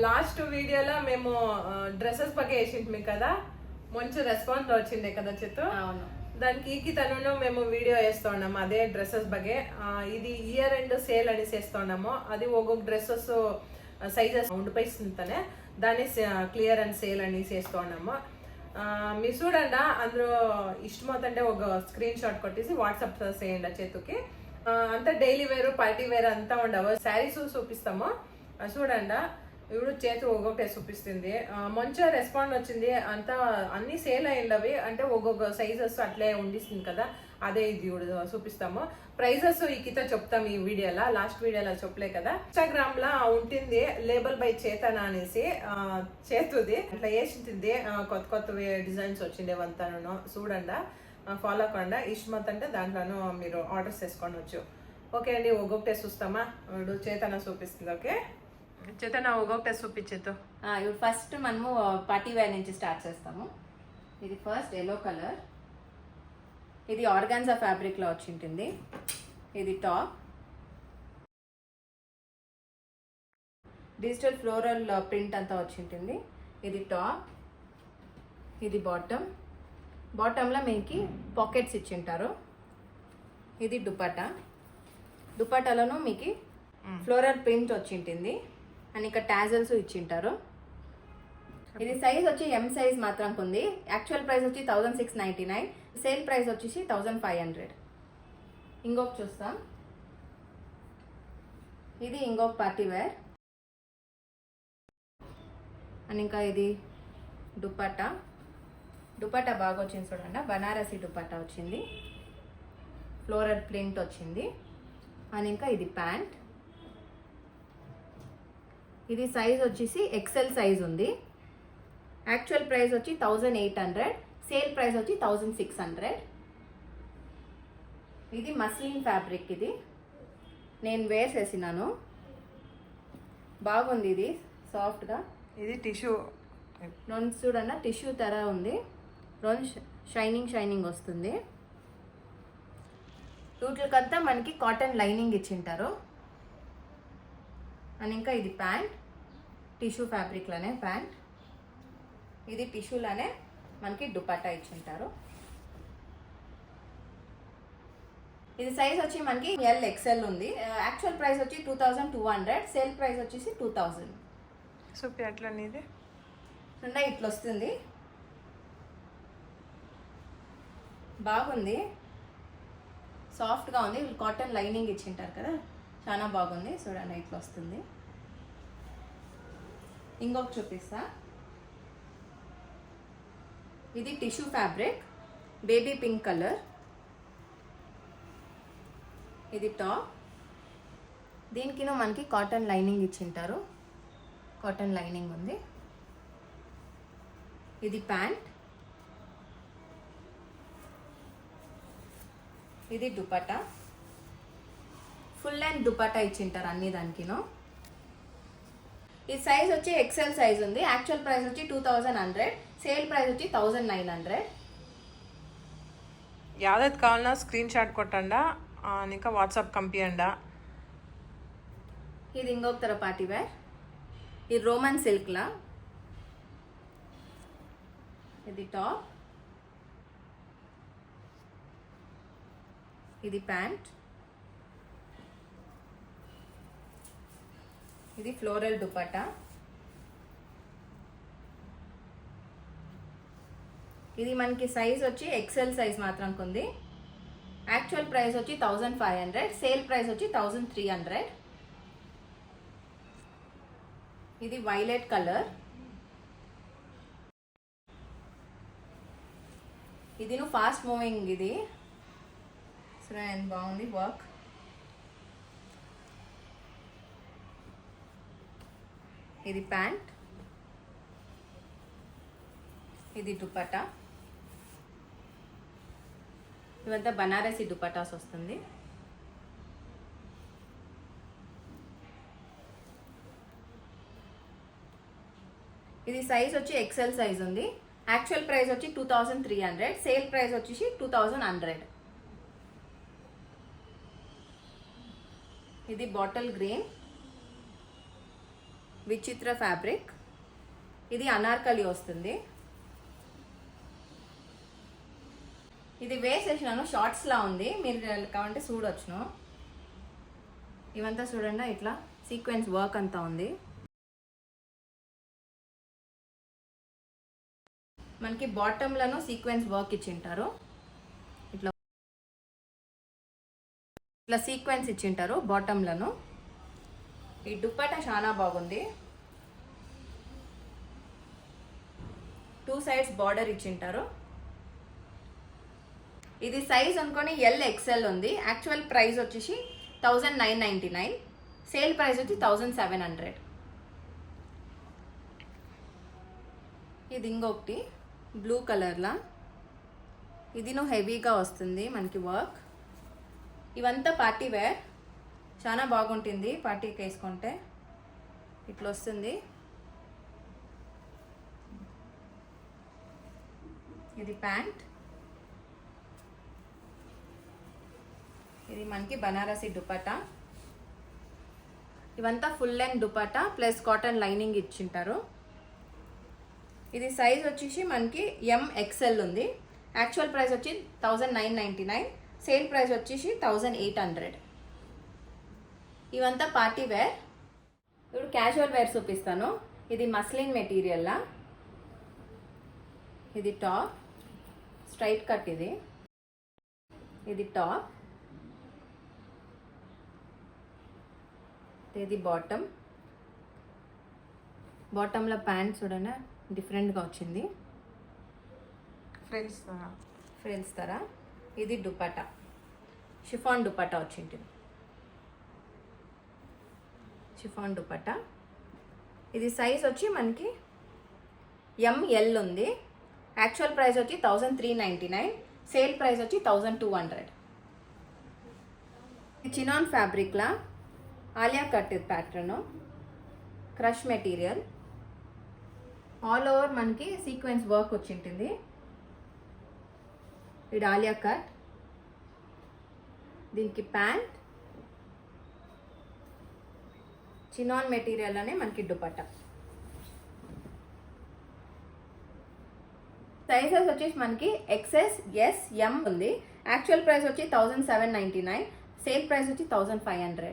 Last వీడియోలో మేము dresses ಬಗ್ಗೆ వేసింటిమి కదా, మంచి రెస్పాన్స్ వచ్చిండే కదా చిత్తు. అవును, దానికి ఈకి తను మేము వీడియో వేస్తున్నాము అదే డ్రెస్సెస్ ಬಗ್ಗೆ. ఇది ఇయర్ ఎండ్ సేల్ అనేసి వేస్తున్నాము. అది ఒక్కొక్క డ్రెస్సెస్ సైజెస్ ఉండిపోయిస్తుంటేనే దాన్ని క్లియర్ అండ్ సేల్ అనేసి వేస్తున్నాము. మీరు చూడండి, అందులో ఇష్టమవుతుంటే ఒక స్క్రీన్ షాట్ కొట్టేసి వాట్సాప్ చేయండి చేతుకి. అంతా డైలీ వేర్ పార్టీ వేర్ అంతా ఉండవు. శారీస్ చూపిస్తాము చూడండి. ఇప్పుడు చేతి ఒక్కొక్కటే చూపిస్తుంది. మంచిగా రెస్పాండ్ వచ్చింది. అంతా అన్ని సేల్ అయ్యిండవి, అంటే ఒక్కొక్క సైజెస్ అట్లే ఉండిస్తుంది కదా, అదే ఇది చూపిస్తాము. ప్రైజెస్ ఈ కింద చెప్తాం ఈ వీడియోలో. లాస్ట్ వీడియోలో చెప్పలే కదా. ఇన్స్టాగ్రామ్ లా ఉంటుంది లేబుల్ బై చేతన అనేసి, చేతుది అట్లా వేసింది. కొత్త కొత్త డిజైన్స్ వచ్చిండేవంతాను చూడండి, ఫాలో అవ్వకుండా. ఇష్టమత్ అంటే దాంట్లోనూ మీరు ఆర్డర్స్ చేసుకోవచ్చు. ఓకే అండి, ఒక్కొక్కటే చూస్తామా. ఇప్పుడు చేతన చూపిస్తుంది. ఓకే చేతన ఒక్కొక్కటే చూపించేతో. ఇప్పుడు ఫస్ట్ మనము పార్టీ వేర్ నుంచి స్టార్ట్ చేస్తాము. ఇది ఫస్ట్ ఎల్లో కలర్. ఇది ఆర్గాన్జా ఫ్యాబ్రిక్ లో వచ్చింటుంది. ఇది టాప్, డిజిటల్ ఫ్లోరల్ ప్రింట్ అంతా వచ్చింటుంది. ఇది టాప్, ఇది బాటమ్. బాటంలో మీకు పాకెట్స్ ఇచ్చింటారు. ఇది దుపట్టా. దుపట్టాలను మీకు ఫ్లోరల్ ప్రింట్ వచ్చింటుంది అండ్ ఇంకా టాజల్స్ ఇచ్చింటారు. ఇది సైజ్ వచ్చి ఎం సైజ్ మాత్రం ఉంది. యాక్చువల్ ప్రైస్ వచ్చి 1699, సేల్ ప్రైస్ వచ్చేసి 1500. ఇంకొక చూస్తాం. ఇది ఇంకొక పార్టీ వేర్ అండ్ ఇంకా ఇది దుపట్టా. దుపట్టా బాగా వచ్చింది చూడండి. బనారసి దుపట్టా వచ్చింది, ఫ్లోరల్ ప్రింట్ వచ్చింది అండ్ ఇంకా ఇది ప్యాంట్. ఇది సైజ్ వచ్చేసి ఎక్సెల్ సైజ్ ఉంది. యాక్చువల్ ప్రైస్ వచ్చి 1800, సేల్ ప్రైస్ వచ్చి 1600. ఇది మస్లిన్ ఫ్యాబ్రిక్. ఇది నేను వేసేసినాను, బాగుంది. ఇది సాఫ్ట్గా. ఇది టిష్యూ రెండు చూడన్నా టిష్యూ తర ఉంది. రెండు షైనింగ్ వస్తుంది. వీటికంతా మనకి కాటన్ లైనింగ్ ఇచ్చింటారు అండ్ ఇంకా ఇది ప్యాంట్, టిష్యూ ఫ్యాబ్రిక్లోనే ప్యాంట్. ఇది టిష్యూలోనే మనకి దుపట్టా ఇచ్చింటారు. ఇది సైజ్ వచ్చి మనకి ఎల్ ఎక్సెల్ ఉంది. యాక్చువల్ ప్రైస్ వచ్చి 2200, సేల్ ప్రైస్ వచ్చేసి 2000. సూపి అట్లా ఇది ఇట్లా వస్తుంది, బాగుంది, సాఫ్ట్గా ఉంది. కాటన్ లైనింగ్ ఇచ్చింటారు కదా, చాలా బాగుంది. చూడండి ఇట్లా వస్తుంది. ఇంకొక చూపిస్తా. ఇది tissue fabric, baby pink colour. ఇది టాప్. దీనికి మనకి కాటన్ లైనింగ్ ఇచ్చింటారు, కాటన్ లైనింగ్ ఉంది. ఇది ప్యాంట్, ఇది దుపట్టా. ఫుల్ లెంత్ దుపట్టా ఇచ్చింటారు అన్ని దానికిను. ఈ సైజ్ వచ్చి ఎక్సెల్ సైజ్ ఉంది. యాక్చువల్ ప్రైస్ వచ్చి 2100, సేల్ ప్రైస్ వచ్చి 1900. యాదత్ కావాలన్నా స్క్రీన్ షాట్ కొట్టండా, ఇంకా వాట్సాప్ పంపియండా. ఇది ఇంకొక తర పార్టీ వేర్. ఇది రోమన్ సిల్క్లా. ఇది టాప్, ఇది ప్యాంట్, ఇది ఫ్లోరల్ దుపట్టా. ఇది మనకి సైజ్ వచ్చి ఎక్సెల్ సైజ్ మాత్రం ఉంది. యాక్చువల్ ప్రైస్ వచ్చి 1500, సేల్ ప్రైస్ వచ్చి 1300. ఇది వైలెట్ కలర్. ఇది ఫాస్ట్ మూవింగ్. ఇది బాగుంది వర్క్. ఇది ప్యాంట్, ఇది దుపట్టా. ఇవంతా బనారసి దుపట్టాస్ వస్తుంది. ఇది సైజ్ వచ్చి ఎక్సెల్ సైజ్ ఉంది. యాక్చువల్ ప్రైస్ వచ్చి 2300, సేల్ ప్రైస్ వచ్చేసి 2100. ఇది బాటిల్ గ్రీన్, విచిత్ర ఫ్యాబ్రిక్. ఇది అనార్కలి వస్తుంది. ఇది వేసేసినాను, షార్ట్స్ లా ఉంది, మీరు కావాలంటే చూడొచ్చును. ఇవంతా చూడండి, ఇట్లా సీక్వెన్స్ వర్క్ అంతా ఉంది. మనకి బాటంలను సీక్వెన్స్ వర్క్ ఇచ్చింటారు, ఇట్లా ఇట్లా సీక్వెన్స్ ఇచ్చింటారు బాటంలను. ఈ దుప్పటా చాలా బాగుంది. 2 సైడ్స్ బార్డర్ ఇచ్చింటారు. ఇది సైజ్ అనుకొని LXL ఉంది. యాక్చువల్ ప్రైస్ వచ్చేసి 1999, సేల్ ప్రైస్ వచ్చి 1700. ఇది ఇంకొకటి బ్లూ కలర్లా, ఇది హెవీగా వస్తుంది మనకి వర్క్. ఇవంతా పార్టీ వేర్, చాలా బాగుంటుంది పార్టీకి వేసుకుంటే. ఇట్లా వస్తుంది. ఇది ప్యాంట్. ఇది మనకి బనారసి దుపట్టా. ఇవంతా full length dupatta plus cotton lining ఇచ్చింటారు. ఇది సైజ్ వచ్చేసి మనకి MXL ఉంది. యాక్చువల్ ప్రైస్ వచ్చి 1999, సేల్ ప్రైస్ వచ్చేసి 1800. ఇవంతా పార్టీ వేర్. ఇప్పుడు క్యాజువల్ వేర్ చూపిస్తాను. ఇది మస్లిన్ మెటీరియల్లా. ఇది టాప్, స్ట్రైట్ కట్. ఇది టాప్. ఇది బాటమ్. బాటంలో ప్యాంట్ చూడండి డిఫరెంట్గా వచ్చింది, ఫ్రిల్స్ తర. ఇది దుపట్టా, షిఫాన్ దుపట్టా వచ్చింది. షిఫాన్ దుపట్టా. ఇది సైజ్ వచ్చి మనకి ML ఉంది. యాక్చువల్ ప్రైస్ వచ్చి 1399, సేల్ ప్రైస్ వచ్చి 1200. ఇది చినాన్ ఫ్యాబ్రిక్లా Alia cut pattern, crush material. All over మనకి సీక్వెన్స్ వర్క్ వచ్చింటుంది. ఇది ఆలియా కట్. దీనికి ప్యాంట్, చినాన్ మెటీరియల్ అనే మనకి దుపట్టా. సైజెస్ వచ్చేసి మనకి XS, S, M ఉంది. యాక్చువల్ ప్రైస్ వచ్చి 1799, సేల్ ప్రైస్ వచ్చి 1500.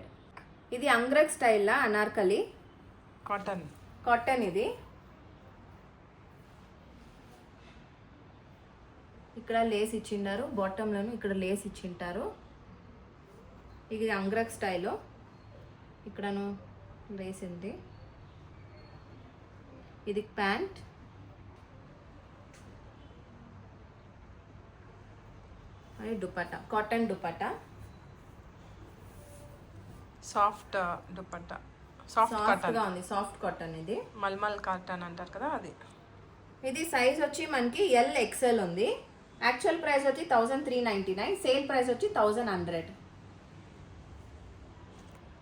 ఇది అంగ్రక్ స్టైల్లా అనార్కలి కాటన్. ఇది ఇక్కడ లేస్ ఇచ్చిండారు, బాటంలను ఇక్కడ లేస్ ఇచ్చింటారు. ఇది అంగ్రక్ స్టైలు, ఇక్కడను లేస్ ఉంది. ఇది ప్యాంట్. అది దుపట్టా, కాటన్ దుపట్టా. సాఫ్ట్ దుపట్టా, సాఫ్ట్గా ఉంది, సాఫ్ట్ కాటన్. ఇది మల్మల్ కాటన్ అంటారు కదా అది. ఇది సైజ్ వచ్చి మనకి LXL ఉంది. యాక్చువల్ ప్రైస్ వచ్చి 1399, సేల్ ప్రైస్ వచ్చి 1100.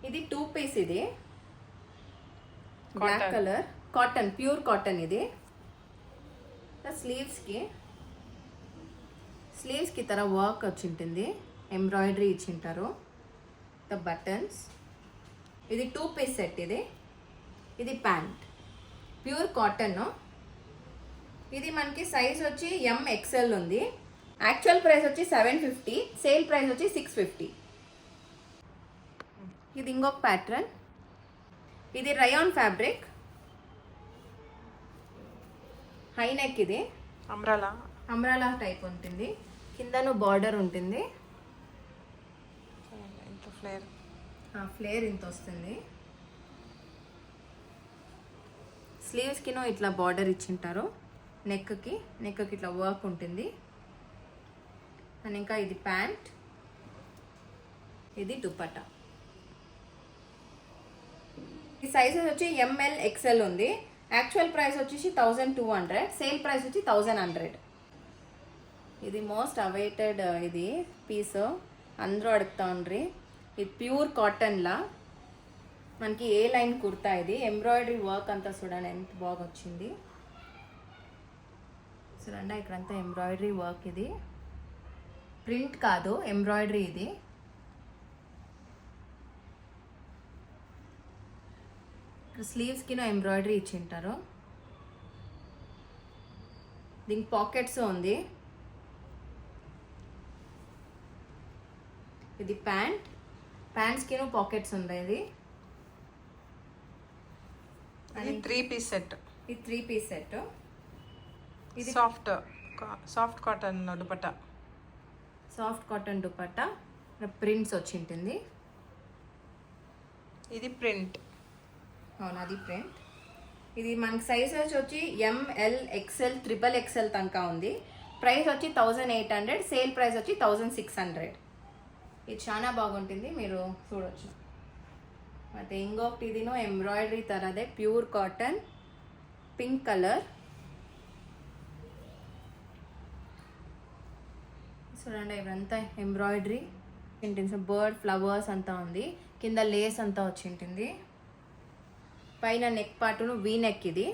ఇది 2 పీస్. ఇది black colour cotton, pure cotton. ఇది స్లీవ్స్కి తర వర్క్ వచ్చింటుంది, ఎంబ్రాయిడరీ ఇచ్చింటారు. The buttons. ఇది 2 పీస్ సెట్. ఇది ప్యాంట్, ప్యూర్ కాటన్. ఇది మనకి సైజ్ వచ్చి MXL ఉంది. యాక్చువల్ ప్రైస్ వచ్చి 750, సేల్ ప్రైస్ వచ్చి 650. ఇది ఇంకొక ప్యాటర్న్. ఇది రయాన్ ఫ్యాబ్రిక్, హై నెక్. ఇది అంబ్రాలా టైప్ ఉంటుంది, కిందను బార్డర్ ఉంటుంది, ఫ్లేర్ ఇంత వస్తుంది. స్లీవ్స్కినో ఇట్లా బార్డర్ ఇచ్చింటారు. నెక్కి ఇట్లా వర్క్ ఉంటుంది. అండ్ ఇంకా ఇది ప్యాంట్, ఇది దుపట్టా. ఈ సైజెస్ వచ్చి ML, XL ఉంది. యాక్చువల్ ప్రైస్ వచ్చేసి 1200, సేల్ ప్రైస్ వచ్చి 1100. ఇది మోస్ట్ అవైటెడ్ ఇది పీస్, అందరూ అడుగుతా ఉండ్రి. ఇది ప్యూర్ కాటన్లా మనకి ఏ లైన్ కుర్తా. ఇది ఎంబ్రాయిడరీ వర్క్ అంతా చూడండి ఎంత బాగా వచ్చింది. చూడండి ఇక్కడంతా ఎంబ్రాయిడరీ వర్క్. ఇది ప్రింట్ కాదు, ఎంబ్రాయిడరీ. ఇది స్లీవ్స్కి ఎంబ్రాయిడరీ ఇచ్చింటారు. దీనికి పాకెట్స్ ఉంది. ఇది ప్యాంట్స్కి పాకెట్స్ ఉంది. ఇది 3 పీస్ సెట్. ఇది 3 పీస్ సెట్. ఇది soft cotton dupatta. Soft cotton dupatta prints వచ్చింటుంది. ఇది ప్రింట్. అవును, అది ప్రింట్. ఇది మనకి సైజెస్ వచ్చి ML XL XXL తనక ఉంది. ప్రైస్ వచ్చి 1800, సేల్ ప్రైస్ వచ్చి 1600. ఇది చాలా బాగుంటుంది, మీరు చూడొచ్చు. ಮತ್ತೆ ఇంకొకటి ఇదినో ఎంబ్రాయిడరీ తరదే ప్యూర్ కాటన్ పింక్ కలర్. చూడండి, ఇవంతా ఎంబ్రాయిడరీ బర్డ్ ఫ్లవర్స్ అంతా ఉంది. కింద లేస్ అంతా వచ్చింటుంది. పైన నెక్ పార్టును వీ నెక్. ఇది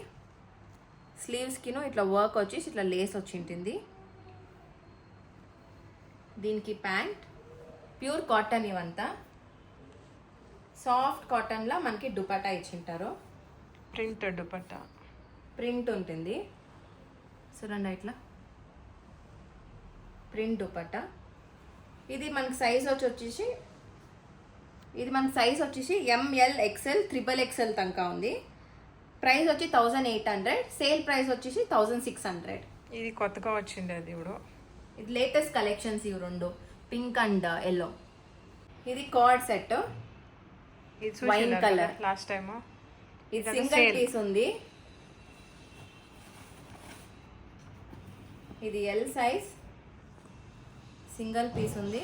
స్లీవ్స్కిను ఇట్లా వర్క్ వచ్చేసి ఇట్లా లేస్ వచ్చింటుంది. దీనికి ప్యాంట్ ప్యూర్ కాటన్. ఇవంతా సాఫ్ట్ కాటన్లో మనకి దుపట్టా ఇచ్చింటారు. ప్రింట్ దుపట్టా ప్రింట్ ఉంటుంది. చూడండి, ఇట్లా ప్రింట్ దుపట్టా. ఇది మనకి సైజ్ వచ్చేసి ML XL XXL తనక ఉంది. ప్రైస్ వచ్చి 1800, సేల్ ప్రైస్ వచ్చేసి 1600. ఇది కొత్తగా వచ్చింది. అది ఇప్పుడు ఇది లేటెస్ట్ కలెక్షన్స్. ఇవి రెండు పింక్ అండ్ ఎల్లో. ఇది card set wine colour. Last time ఇది సింగిల్ పీస్ ఉంది. ఇది L సైజ్ సింగిల్ పీస్ ఉంది.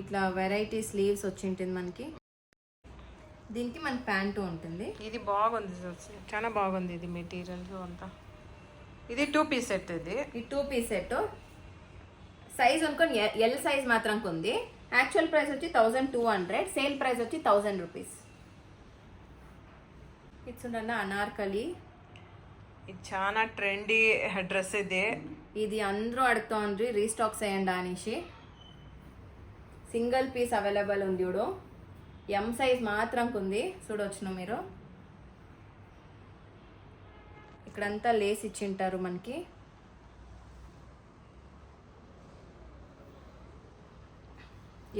ఇట్లా వెరైటీ స్లీవ్స్ వచ్చింటుంది మనకి. దీనికి మన ప్యాంటు ఉంటుంది. ఇది బాగుంది, చాలా బాగుంది. ఇది మెటీరియల్ అంతా. ఇది 2 పీస్ సెట్. ఈ 2 పీస్ సెట్ సైజ్ అనుకోని L సైజ్ మాత్రం ఉంది. యాక్చువల్ ప్రైస్ వచ్చి 1200, సేల్ ప్రైస్ వచ్చి 1000 రూపీస్. ఇది చూడండి, అనార్కలి. ఇది చాలా ట్రెండీ డ్రెస్. ఇది అందరూ అడుగుతోండ్రి రీస్టాక్ చేయండి అనేసి. సింగిల్ పీస్ అవైలబుల్ ఉంది. ఇప్పుడు M సైజ్ మాత్రం ఉంది. చూడొచ్చును మీరు. ఇక్కడంతా లేస్ ఇచ్చింటారు మనకి.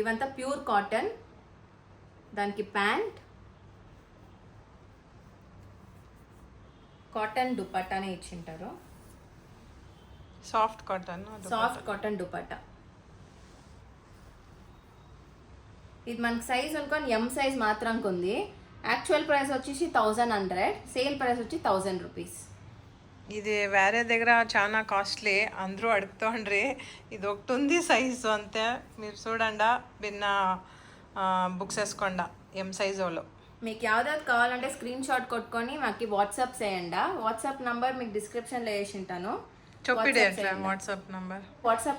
ఇవంతా ప్యూర్ కాటన్. దానికి ప్యాంట్ కాటన్ దుపట్టానే ఇచ్చింటారు. Soft cotton dupatta. ఇది మనకి సైజ్ అనుకోని M సైజ్ మాత్రం ఉంది. యాక్చువల్ ప్రైస్ వచ్చేసి 1100, సేల్ ప్రైస్ వచ్చి 1000 రూపీస్. ఇది వేరే దగ్గర చాలా కాస్ట్లీ, అందరూ అడుగుతుండ్రి. ఇది ఒకటి ఉంది సైజు అంతే. మీరు చూడండి, భిన్న బుక్స్ వేసుకోండి M సైజ్ వాళ్ళు. మీకు యాವ್ದಾದ್ರು కావాలంటే స్క్రీన్ షాట్ కొట్టుకొని మాకు వాట్సాప్ చేయండి. వాట్సాప్ నంబర్ మీకు డిస్క్రిప్షన్లో వేసి ఉంటాను. చెప్పిడే వాట్సాప్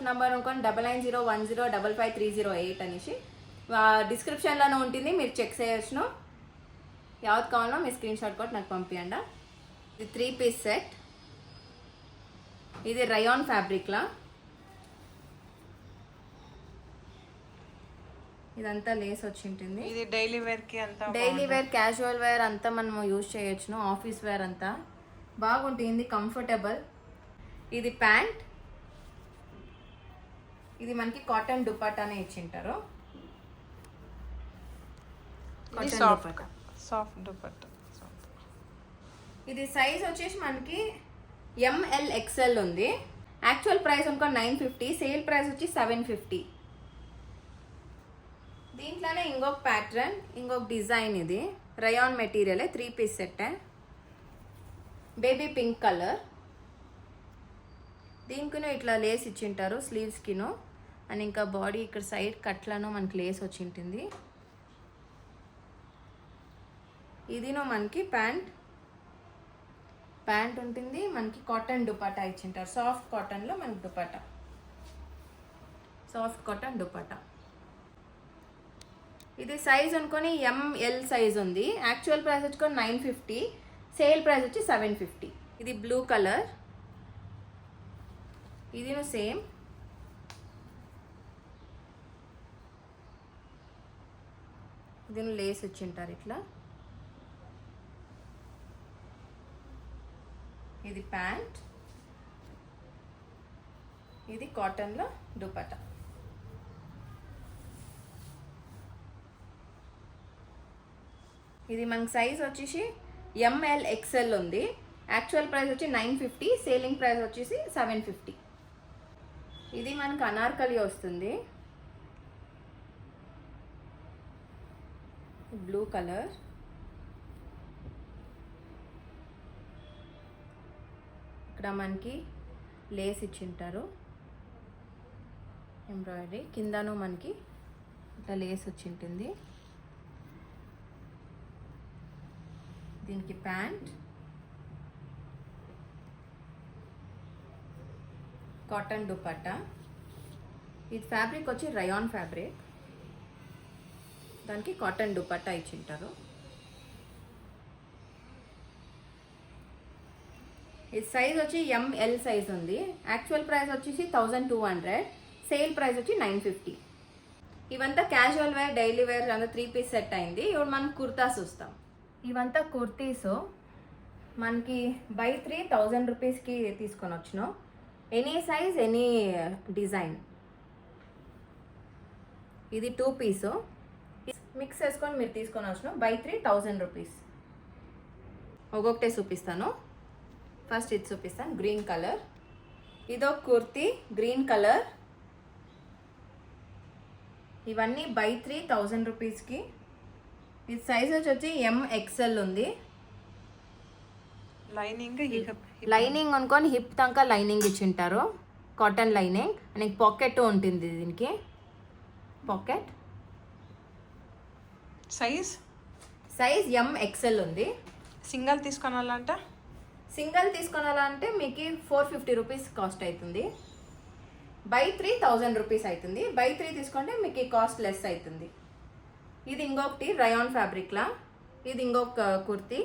నంబర్ అనుకోని 9901055308 అనేసి డిస్క్రిప్షన్లోనే ఉంటుంది. మీరు చెక్ చేయొచ్చును. యావత్ కావాలో మీ స్క్రీన్ షాట్ కొట్టి నాకు పంపించండి. ఇది 3 పీస్ సెట్. ఇది రయాన్ ఫ్యాబ్రిక్లా. ఇదంతా లేస్ వచ్చి ఉంటుంది. ఇది డైలీ వేర్కి అంతా, డైలీ వేర్ క్యాజువల్ వేర్ అంతా మనం యూజ్ చేయొచ్చును. ఆఫీస్ వేర్ అంతా బాగుంటుంది, కంఫర్టబుల్. ఇది ప్యాంట్. ఇది మనకి కాటన్ దుపట్టానే ఇచ్చింటారు. సాఫ్ట్ దుపట్టా. ఇది సైజ్ వచ్చేసి మనకి ML XL ఉంది. యాక్చువల్ ప్రైస్ అనుకో 950, సేల్ ప్రైస్ వచ్చి 750. దీంట్లోనే ఇంకొక ప్యాటర్న్, ఇంకొక డిజైన్. ఇది rayon material 3 piece set. Baby pink colour. దీనికిను ఇట్లా లేస్ ఇచ్చింటారు స్లీవ్స్కిను. అండ్ ఇంకా బాడీ ఇక్కడ సైడ్ కట్లను మనకి లేస్ వచ్చింటుంది. ఇదిను మనకి ప్యాంట్ ఉంటుంది. మనకి కాటన్ దుపట్టా ఇచ్చింటారు. సాఫ్ట్ కాటన్లో మనకి దుపట్టా, సాఫ్ట్ కాటన్ దుపట్టా. ఇది సైజ్ అనుకొని ML సైజ్ ఉంది. యాక్చువల్ ప్రైస్ వచ్చుకొని 950, సేల్ ప్రైస్ వచ్చి 750. ఇది బ్లూ కలర్. ఇది సేమ్. ఇది లేస్ వచ్చింటారు ఇట్లా. ఇది ప్యాంట్, ఇది కాటన్లో దుపట్టా. ఇది మనకి సైజ్ వచ్చేసి ఎంఎల్ ఎక్స్ఎల్ ఉంది. యాక్చువల్ ప్రైస్ వచ్చి 950, సేలింగ్ ప్రైస్ వచ్చేసి 750. ఇది మనకు అనార్కలి వస్తుంది, బ్లూ కలర్. ఇక్కడ మనకి లేస్ ఇచ్చింటారు, ఎంబ్రాయిడరీ. కిందను మనకి ఇట్లా లేస్ వచ్చింటుంది. దీనికి ప్యాంట్, కాటన్ దుపట్టా. ఇది ఫ్యాబ్రిక్ వచ్చి రయాన్ ఫ్యాబ్రిక్, దానికి కాటన్ దుపట్టా ఇచ్చింటారు. ఇది సైజ్ వచ్చి ఎంఎల్ సైజ్ ఉంది. యాక్చువల్ ప్రైస్ వచ్చేసి 1200, సేల్ ప్రైస్ వచ్చి 950. ఇవంతా క్యాజువల్ వేర్, డైలీ వేర్ అంతా 3 పీస్ సెట్ అయింది. ఇప్పుడు మనం కుర్తాస్ చూస్తాం. ఇవంతా కుర్తీస్ మనకి బై 3 1000 రూపీస్కి తీసుకొని వచ్చినాం. Any size, any design. ఇది 2 పీస్ మిక్స్ చేసుకొని మీరు తీసుకొని వచ్చినాం. Buy 3 1000 rupees. ఒక్కొక్కటే చూపిస్తాను. ఫస్ట్ ఇది చూపిస్తాను, గ్రీన్ కలర్. ఇదొక కుర్తీ, గ్రీన్ కలర్. ఇవన్నీ బై 3 1000 రూపీస్కి. ఇది సైజ్ వచ్చి ఎంఎక్స్ఎల్ ఉంది. లైనింగ్ అనుకొని హిప్ దాకా లైనింగ్ ఇచ్చింటారు, కాటన్ లైనింగ్. అండ్ పాకెట్ ఉంటుంది దీనికి, పాకెట్. సైజ్ ఎంఎక్స్ఎల్ ఉంది. సింగల్ తీసుకోవాలంటే మీకు 450 రూపీస్ కాస్ట్ అవుతుంది. బై 3 1000 రూపీస్ అవుతుంది. బై 3 తీసుకుంటే మీకు కాస్ట్ లెస్ అవుతుంది. ఇది ఇంకొకటి రయాన్ ఫ్యాబ్రిక్లా. ఇది ఇంకొక కుర్తీ.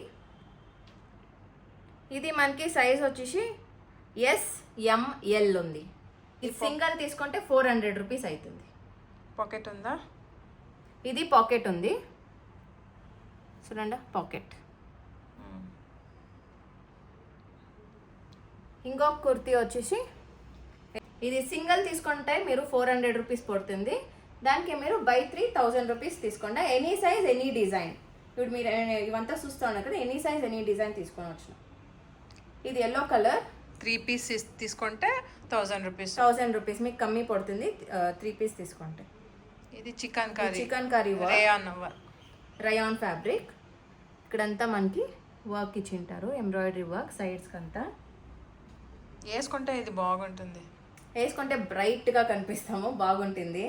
ఇది మనకి సైజ్ వచ్చేసి ఎస్ఎంఎల్ ఉంది. ఇది సింగల్ తీసుకుంటే 400 రూపీస్ అవుతుంది. పాకెట్ ఉందా? ఇది పాకెట్ ఉంది, చూడండి పాకెట్. ఇంకొక కుర్తీ వచ్చేసి ఇది సింగల్ తీసుకుంటే మీరు 400 రూపీస్ పడుతుంది. దానికి మీరు బై 3 1000 రూపీస్ తీసుకోండి. Any size, any design. ఇప్పుడు మీరు ఇవంతా చూస్తూ ఉన్నారు కదా, ఎనీ సైజ్, ఎనీ డిజైన్ తీసుకొని వచ్చిన. ఇది ఎల్లో కలర్. 3 పీస్ తీసుకుంటే 1000 రూపీస్. 1000 రూపీస్ మీకు కమ్మీ పడుతుంది 3 పీస్ తీసుకుంటే. ఇది చికెన్ కర్రీ రయాన్ ఫ్యాబ్రిక్. ఇక్కడంతా మనకి వర్క్ ఇచ్చింటారు, ఎంబ్రాయిడరీ వర్క్ సైడ్స్కి అంతా. వేసుకుంటే ఇది బాగుంటుంది, వేసుకుంటే బ్రైట్గా కనిపిస్తాము, బాగుంటుంది.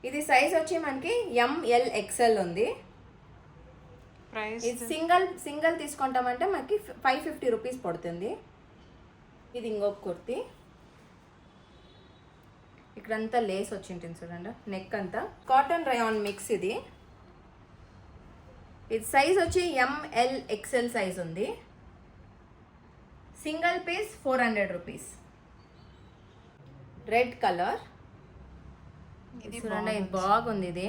ఇది సైజ్ వచ్చి మనకి ఎంఎల్ ఎక్స్ఎల్ ఉంది. ప్రైస్ ఇది సింగల్ తీసుకుంటామంటే మనకి 550 రూపీస్ పడుతుంది. ఇది ఇంకొక కుర్తీ. ఇక్కడంతా లేస్ వచ్చి ఉంటుంది చూడండి, నెక్ అంతా. కాటన్ రయాన్ మిక్స్ ఇది. ఇది సైజ్ వచ్చి ఎంఎల్ ఎక్స్ఎల్ సైజ్ ఉంది. Single piece 400 rupees. Red colour. ఇది చూడండి, ఇది బాగుంది. ఇది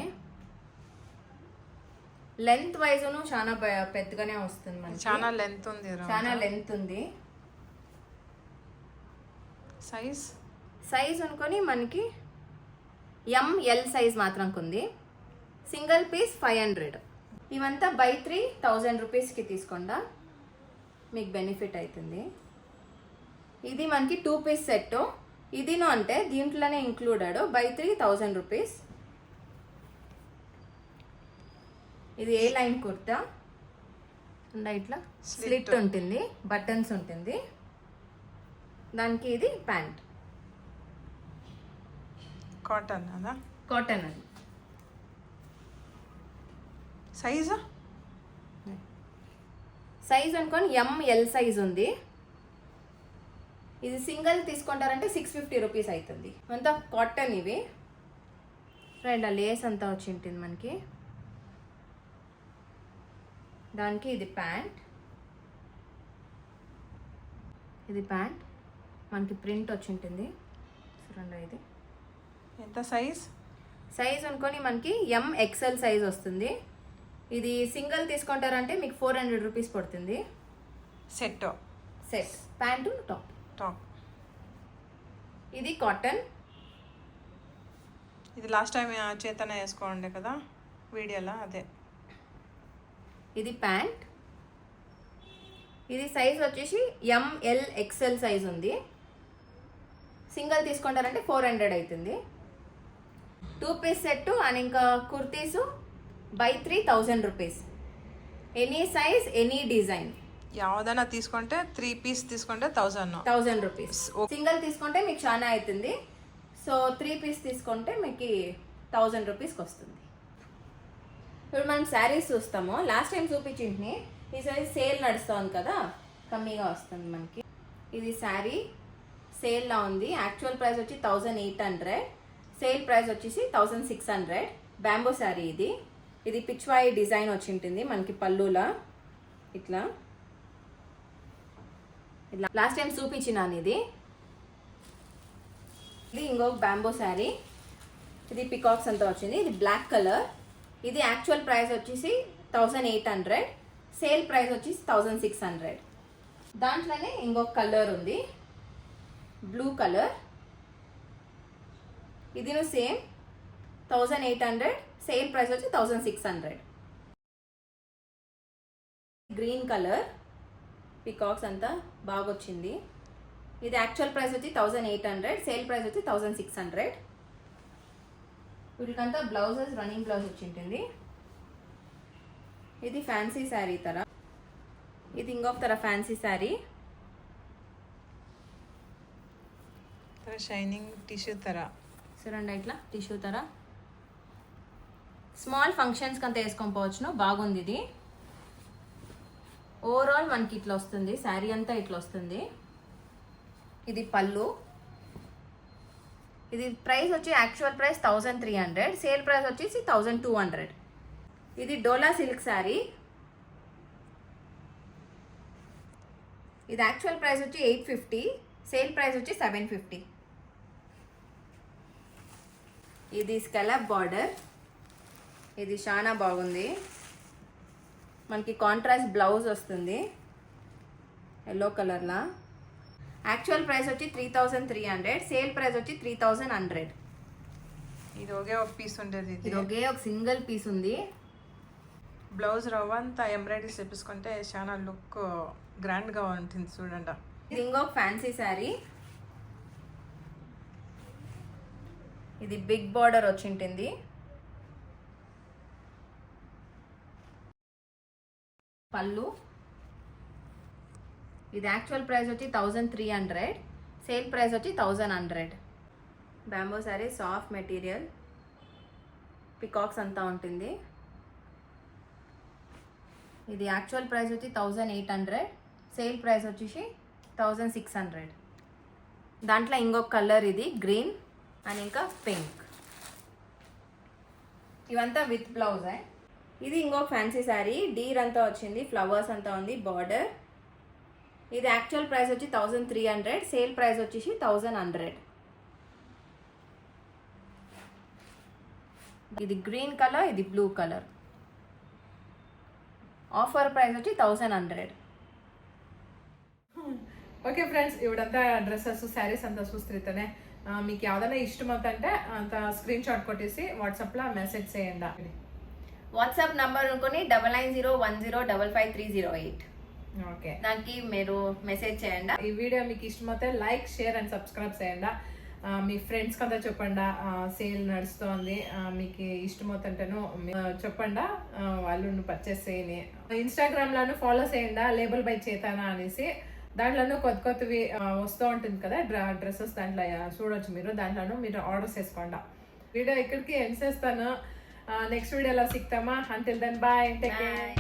లెంత్ వైజ్ను చాలా పెద్దగానే వస్తుంది మనకి. చాలా లెంత్ ఉంది. సైజ్ అనుకొని మనకి ఎంఎల్ సైజ్ మాత్రం ఉంది. Single piece 500. ఇవంతా బై 3 1000 రూపీస్కి తీసుకోండా, మీకు బెనిఫిట్ అవుతుంది. ఇది మనకి 2 పీస్ సెట్. ఇదిను అంటే దీంట్లోనే ఇంక్లూడెడ్. By 3 1000 rupees. ఇది ఏ లైన్ కుర్తా, ఇట్లా స్లిట్ ఉంటుంది, బటన్స్ ఉంటుంది దానికి. ఇది ప్యాంట్, కాటన్ అది. సైజ్ అనుకోని ఎంఎల్ సైజ్ ఉంది. ఇది సింగిల్ తీసుకుంటారంటే 650 రూపీస్ అవుతుంది. అంతా కాటన్. ఇవి రెండు లేస్ అంతా వచ్చి ఉంటుంది మనకి. దానికి ఇది ప్యాంట్. మనకి ప్రింట్ వచ్చి ఉంటుంది చూడండి. ఇది ఎంత సైజ్ అనుకొని మనకి ఎంఎక్స్ఎల్ సైజ్ వస్తుంది. ఇది సింగిల్ తీసుకుంటారంటే మీకు 400 రూపీస్ పడుతుంది. Set, pant top. టాప్. ఇది కాటన్. ఇది లాస్ట్ టైం చేతన వేసుకోండి కదా వీడియోలో, అదే. ఇది ప్యాంట్. ఇది సైజ్ వచ్చేసి ML XL సైజ్ ఉంది. సింగిల్ తీసుకుంటారంటే 400 అవుతుంది. 2 పీస్ సెట్ అండ్ ఇంకా kurtis buy 3000 rupees. Any size any design. యావదైనా తీసుకుంటే 3 పీస్ తీసుకుంటే 1000 రూపీస్. సింగిల్ తీసుకుంటే మీకు చాలా అవుతుంది. సో 3 పీస్ తీసుకుంటే మీకు 1000 రూపీస్కి వస్తుంది. ఇప్పుడు మనం శారీస్ చూస్తాము. లాస్ట్ టైం చూపించింది, ఈసారి సేల్ నడుస్తుంది కదా, కమ్మీగా వస్తుంది మనకి. ఇది శారీ సేల్లో ఉంది. యాక్చువల్ ప్రైస్ వచ్చి 1800, సేల్ ప్రైస్ వచ్చేసి 1600. బ్యాంబో శారీ ఇది. ఇది పిచ్వాయి డిజైన్ వచ్చి ఉంటుంది మనకి పళ్ళులా ఇట్లా. లాస్ట్ టైం చూపించినాను ఇది. ఇది ఇంకొక బ్యాంబో శారీ. ఇది పికాక్స్ అంతా వచ్చింది. ఇది బ్లాక్ కలర్. ఇది యాక్చువల్ ప్రైస్ వచ్చేసి 1800, సేల్ ప్రైస్ వచ్చేసి 1600. దాంట్లోనే ఇంకొక కలర్ ఉంది, బ్లూ కలర్. ఇది సేమ్ 1800, సేల్ ప్రైస్ వచ్చి 1600. గ్రీన్ కలర్ పికాక్స్ అంతా బాగా వచ్చింది. ఇది యాక్చువల్ ప్రైస్ వచ్చి 1800, సేల్ ప్రైస్ వచ్చి 1600. వీటికంతా బ్లౌజెస్ రన్నింగ్ బ్లౌజ్ వచ్చి ఉంటుంది. ఇది ఫ్యాన్సీ శారీ తర. ఇది ఇంకొక తర ఫ్యాన్సీ శారీ. షైనింగ్ టిష్యూ తర చూడండి ఇట్లా టిష్యూ తర. స్మాల్ ఫంక్షన్స్కి అంతా వేసుకొని పోవచ్చును. బాగుంది ఇది. ఓవరాల్ మనకి ఇట్లా వస్తుంది, శారీ అంతా ఇట్లా వస్తుంది. ఇది పళ్ళు. ఇది ప్రైస్ వచ్చి యాక్చువల్ ప్రైస్ 1300, సేల్ ప్రైస్ వచ్చేసి 1200. ఇది డోలా సిల్క్ శారీ. ఇది యాక్చువల్ ప్రైస్ వచ్చి 850, సేల్ ప్రైస్ వచ్చి 750. ఇది స్కెలప్ బార్డర్. ఇది చాలా బాగుంది. మనకి కాంట్రాస్ట్ బ్లౌజ్ వస్తుంది ఎల్లో కలర్లా. యాక్చువల్ ప్రైస్ వచ్చి 3300, సేల్ ప్రైస్ వచ్చి 3100. ఇది ఒకే ఒక పీస్ ఉండేది. ఇది ఒకే ఒక సింగిల్ పీస్ ఉంది. బ్లౌజ్ రవ్వంతా ఎంబ్రాయిడరీ చేపించుకుంటే చాలా లుక్ గ్రాండ్గా ఉంటుంది చూడండి. ఇది ఇంకొక ఫ్యాన్సీ శారీ. ఇది బిగ్ బార్డర్ వచ్చి ఉంటుంది. పళ్ళు. ఇది యాక్చువల్ ప్రైస్ వచ్చి 1300, సేల్ ప్రైస్ వచ్చి 1100. Bamboo sari soft material, peacocks అంతా ఉంటుంది. ఇది యాక్చువల్ ప్రైస్ వచ్చి 1800, సేల్ ప్రైస్ వచ్చేసి 1600. దాంట్లో ఇంకొక కలర్ ఇది గ్రీన్ అండ్ ఇంకా పింక్. ఇవంతా విత్ బ్లౌజ్. ఇది ఇంకొక ఫ్యాన్సీ శారీ. డీర్ అంతా వచ్చింది, ఫ్లవర్స్ అంతా ఉంది, బార్డర్. ఇది యాక్చువల్ ప్రైస్ వచ్చి 1300, సేల్ ప్రైస్ వచ్చేసి 1100. ఇది గ్రీన్ కలర్, ఇది బ్లూ కలర్. ఆఫర్ ప్రైస్ వచ్చి 1100. ఓకే ఫ్రెండ్స్, ఇవిడంతా డ్రెస్సెస్ శారీస్ అంతా చూస్తుంటేనే మీకు ఏదైనా ఇష్టం అవుతుంటే అంత స్క్రీన్ షాట్ కొట్టేసి వాట్సాప్లో మెసేజ్ చేయండి. వాట్సాప్ నంబర్ అనుకుని 9901055308. ఓకే, దానికి మీరు మెసేజ్ చేయండి. ఈ వీడియో మీకు ఇష్టమైతే లైక్, షేర్ అండ్ సబ్స్క్రైబ్ చేయండి. మీ ఫ్రెండ్స్కి అంతా చెప్పండి సేల్ నడుస్తుంది, మీకు ఇష్టమవుతుంటేను చెప్పండి, వాళ్ళు పర్చేస్ చేయని. ఇన్స్టాగ్రామ్లోను ఫాలో చేయండి, లేబుల్ బై చేతానా అనేసి. దాంట్లోనూ కొత్త కొత్తవి వస్తూ ఉంటుంది కదా డ్రెస్సెస్, దాంట్లో చూడొచ్చు మీరు. దాంట్లోనూ మీరు ఆర్డర్స్ చేసుకోండి. వీడియో ఇక్కడికి ఎండ్ చేస్తాను. నెక్స్ట్ వీడియోలో సిక్తామా. Until then bye, take care.